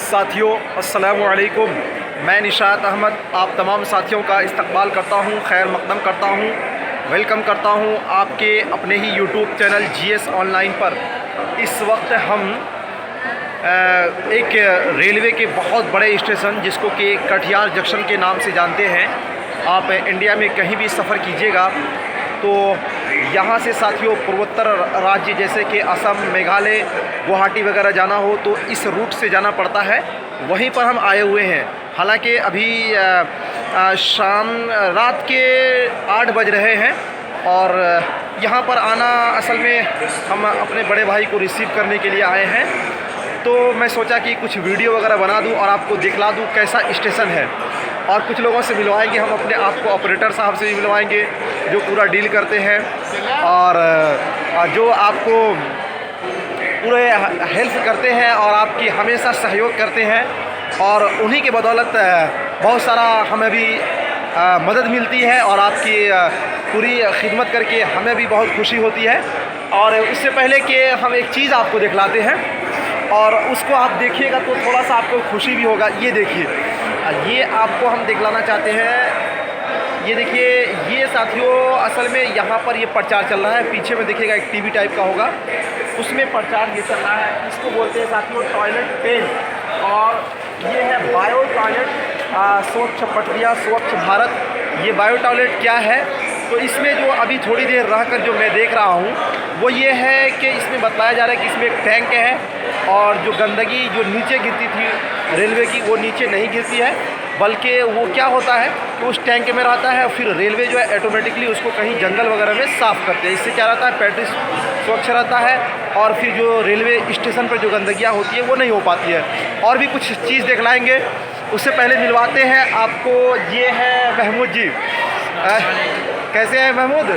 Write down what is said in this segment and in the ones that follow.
साथियों अस्सलामु अलैकुम। मैं निशात अहमद आप तमाम साथियों का इस्तकबाल करता हूं, खैर मकदम करता हूं, वेलकम करता हूं आपके अपने ही यूट्यूब चैनल GS ऑनलाइन पर। इस वक्त हम एक रेलवे के बहुत बड़े स्टेशन जिसको कि कटिहार जंक्शन के नाम से जानते हैं। आप इंडिया में कहीं भी सफ़र कीजिएगा तो यहाँ से साथियों पूर्वोत्तर राज्य जैसे कि असम, मेघालय, गुवाहाटी वगैरह जाना हो तो इस रूट से जाना पड़ता है। वहीं पर हम आए हुए हैं। हालांकि अभी शाम रात के 8 बज रहे हैं और यहाँ पर आना असल में हम अपने बड़े भाई को रिसीव करने के लिए आए हैं। तो मैं सोचा कि कुछ वीडियो वगैरह बना दूं और आपको दिखला दूं कैसा स्टेशन है, और कुछ लोगों से मिलवाएंगे हम अपने आप को, ऑपरेटर साहब से भी मिलवाएंगे जो पूरा डील करते हैं और जो आपको पूरे हेल्प करते हैं और आपकी हमेशा सहयोग करते हैं, और उन्हीं के बदौलत बहुत सारा हमें भी मदद मिलती है और आपकी पूरी खिदमत करके हमें भी बहुत खुशी होती है। और उससे पहले कि हम एक चीज़ आपको दिखलाते हैं और उसको आप देखिएगा तो थोड़ा सा आपको खुशी भी होगा। ये देखिए, ये आपको हम दिखलाना चाहते हैं। ये देखिए, ये साथियों असल में यहाँ पर ये प्रचार चल रहा है। पीछे में देखिएगा एक टीवी टाइप का होगा, उसमें प्रचार ये चल रहा है। इसको बोलते हैं साथियों टॉयलेट पेन, और ये है बायो टॉयलेट स्वच्छ प्रक्रिया स्वच्छ भारत। ये बायो टॉयलेट क्या है तो इसमें जो अभी थोड़ी देर रहकर जो मैं देख रहा हूँ वो ये है कि इसमें बताया जा रहा है कि इसमें एक टैंक है और जो गंदगी जो नीचे गिरती थी रेलवे की वो नीचे नहीं गिरती है, बल्कि वो क्या होता है कि उस टैंक में रहता है। फिर रेलवे जो है ऑटोमेटिकली उसको कहीं जंगल वगैरह में साफ़ करते हैं। इससे क्या रहता है, पैट्री स्वच्छ रहता है और फिर जो रेलवे स्टेशन पर जो गंदगियाँ होती है वो नहीं हो पाती है। और भी कुछ चीज़ दिखलाएंगे, उससे पहले मिलवाते हैं आपको। ये है महमूद जी। कैसे हैं महमूद,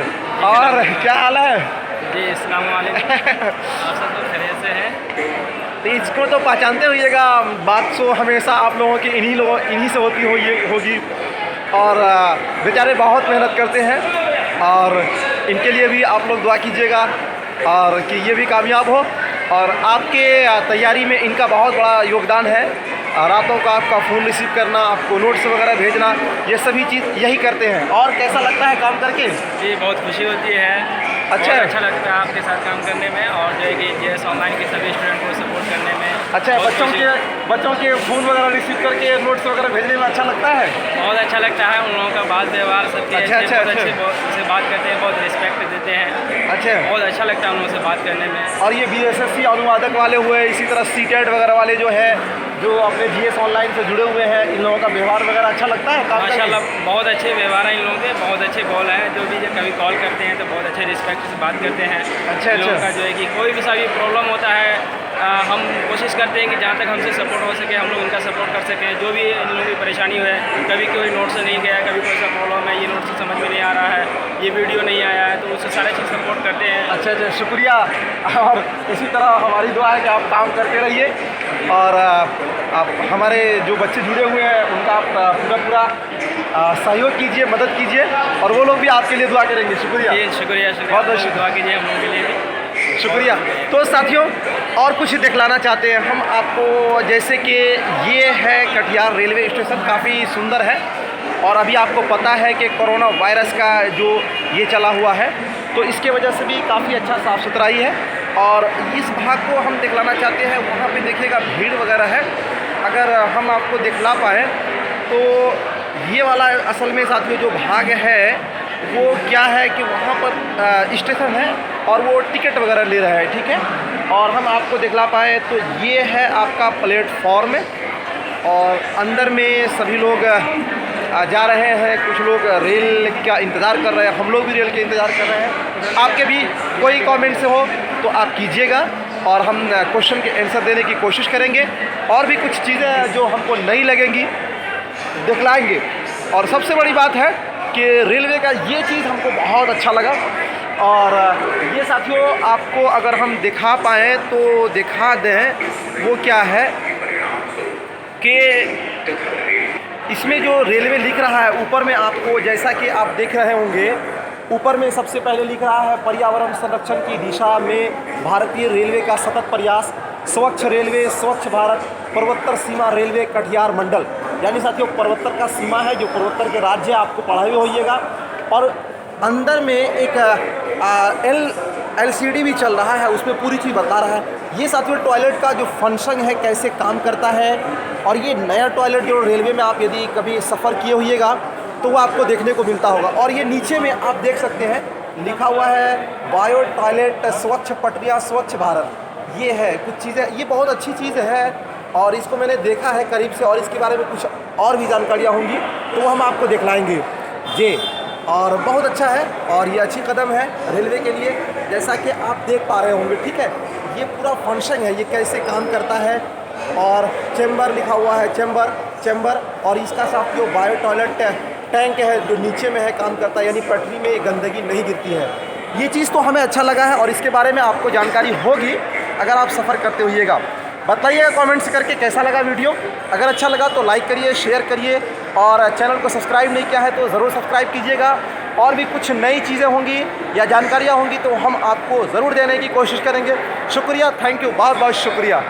और क्या हाल है जी? अस्सलाम वालेकुम। आप सब तो खैरियत से हैं? तो इसको तो पहचानते होइएगा, बात तो हमेशा आप लोगों की इन्हीं से होगी। और बेचारे बहुत मेहनत करते हैं और इनके लिए भी आप लोग दुआ कीजिएगा और कि ये भी कामयाब हो। और आपके तैयारी में इनका बहुत बड़ा योगदान है। रातों का आपका फ़ोन रिसीव करना, आपको नोट्स वगैरह भेजना, ये सभी चीज़ यही करते हैं। और कैसा लगता है काम करके? जी बहुत खुशी होती है। अच्छा लगता है आपके साथ काम करने में, और जो है कि GS ऑनलाइन के सभी स्टूडेंट को सपोर्ट करने में। अच्छा, बच्चों के फ़ोन वगैरह रिसीव करके नोट्स वगैरह भेजने में अच्छा लगता है? बहुत अच्छा लगता है। उन लोगों का बात व्यवहार सबके अच्छा, से बात करते हैं, बहुत रिस्पेक्ट देते हैं। अच्छा, बहुत अच्छा लगता है उन लोगों से बात करने में। और ये BSSC अनुवादक वाले हुए, इसी तरह CTET वगैरह वाले जो है जो अपने GS ऑनलाइन से जुड़े हुए हैं, इन लोगों का व्यवहार वगैरह अच्छा लगता है? माशाल्लाह बहुत अच्छे व्यवहार हैं इन लोगों के, बहुत अच्छे कॉल हैं। जो भी कभी कॉल करते हैं तो बहुत अच्छे रिस्पेक्ट से बात करते हैं। अच्छा, इन लोगों का जो है कि कोई भी सा भी प्रॉब्लम होता है हम कोशिश करते हैं कि जहाँ तक हमसे सपोर्ट हो सके हम लोग उनका सपोर्ट कर सकें। जो भी इन लोगों की परेशानी है, कभी कोई नोट से नहीं गया, कभी कोई सा प्रॉब्लम है, ये नोट से समझ में नहीं आ रहा है, ये वीडियो नहीं आया है, तो उससे सारे चीज़ सपोर्ट करते हैं। अच्छा, शुक्रिया। और इसी तरह हमारी दुआ है कि आप काम करते रहिए और आप हमारे जो बच्चे जुड़े हुए हैं उनका आप पूरा सहयोग कीजिए, मदद कीजिए, और वो लोग भी आपके लिए दुआ करेंगे। शुक्रिया, शुक्रिया। बहुत दुआ कीजिए हम लोगों के लिए भी। शुक्रिया। तो साथियों और कुछ दिखलाना चाहते हैं हम आपको, जैसे कि ये है कटिहार रेलवे स्टेशन, काफ़ी सुंदर है। और अभी आपको पता है कि कोरोना वायरस का जो ये चला हुआ है तो इसके वजह से भी काफ़ी अच्छा साफ़ सुथराई है। और इस भाग को हम दिखलाना चाहते हैं, वहाँ पे देखिएगा भीड़ वगैरह है। अगर हम आपको दिखला पाएँ तो ये वाला असल में साथियों जो भाग है वो क्या है कि वहाँ पर स्टेशन है और वो टिकट वगैरह ले रहा है, ठीक है। और हम आपको दिखला पाए तो ये है आपका प्लेटफॉर्म, और अंदर में सभी लोग जा रहे हैं। कुछ लोग रेल का इंतज़ार कर रहे हैं, हम लोग भी रेल के इंतज़ार कर रहे हैं। आपके भी कोई कमेंट से हो तो आप कीजिएगा और हम क्वेश्चन के आंसर देने की कोशिश करेंगे। और भी कुछ चीज़ें जो हमको नहीं लगेंगी दिखलाएंगे। और सबसे बड़ी बात है कि रेलवे का ये चीज़ हमको बहुत अच्छा लगा। और ये साथियों आपको अगर हम दिखा पाएँ तो दिखा दें, वो क्या है कि इसमें जो रेलवे लिख रहा है ऊपर में, आपको जैसा कि आप देख रहे होंगे ऊपर में सबसे पहले लिख रहा है पर्यावरण संरक्षण की दिशा में भारतीय रेलवे का सतत प्रयास स्वच्छ रेलवे, स्वच्छ भारत, पूर्वोत्तर सीमा रेलवे कटिहार मंडल, यानी साथियों पूर्वोत्तर का सीमा है जो पूर्वोत्तर के राज्य आपको पढ़ा हुए होइएगा। और अंदर में एक LCD भी चल रहा है, उसमें पूरी चीज़ बता रहा है। ये साथियों टॉयलेट का जो फंक्शन है कैसे काम करता है, और ये नया टॉयलेट जो रेलवे में आप यदि कभी सफ़र किए होइएगा तो वो आपको देखने को मिलता होगा। और ये नीचे में आप देख सकते हैं लिखा हुआ है बायो टॉयलेट स्वच्छ पटरिया स्वच्छ भारत। ये है कुछ चीज़ें, ये बहुत अच्छी चीज़ है और इसको मैंने देखा है करीब से, और इसके बारे में कुछ और भी जानकारियाँ होंगी तो वो हम आपको दिखलाएंगे ये। और बहुत अच्छा है और ये अच्छी कदम है रेलवे के लिए, जैसा कि आप देख पा रहे होंगे। ठीक है, ये पूरा फंक्शन है, ये कैसे काम करता है। और चैम्बर लिखा हुआ है, चैम्बर, और इसका साथियों बायो टॉयलेट टैंक है जो नीचे में है, काम करता है, यानी पटरी में गंदगी नहीं गिरती है। ये चीज़ तो हमें अच्छा लगा है और इसके बारे में आपको जानकारी होगी अगर आप सफ़र करते होइएगा। बताइएगा कमेंट्स करके कैसा लगा वीडियो। अगर अच्छा लगा तो लाइक करिए, शेयर करिए, और चैनल को सब्सक्राइब नहीं किया है तो ज़रूर सब्सक्राइब कीजिएगा। और भी कुछ नई चीज़ें होंगी या जानकारियाँ होंगी तो हम आपको ज़रूर देने की कोशिश करेंगे। शुक्रिया, थैंक यू, बहुत बहुत शुक्रिया।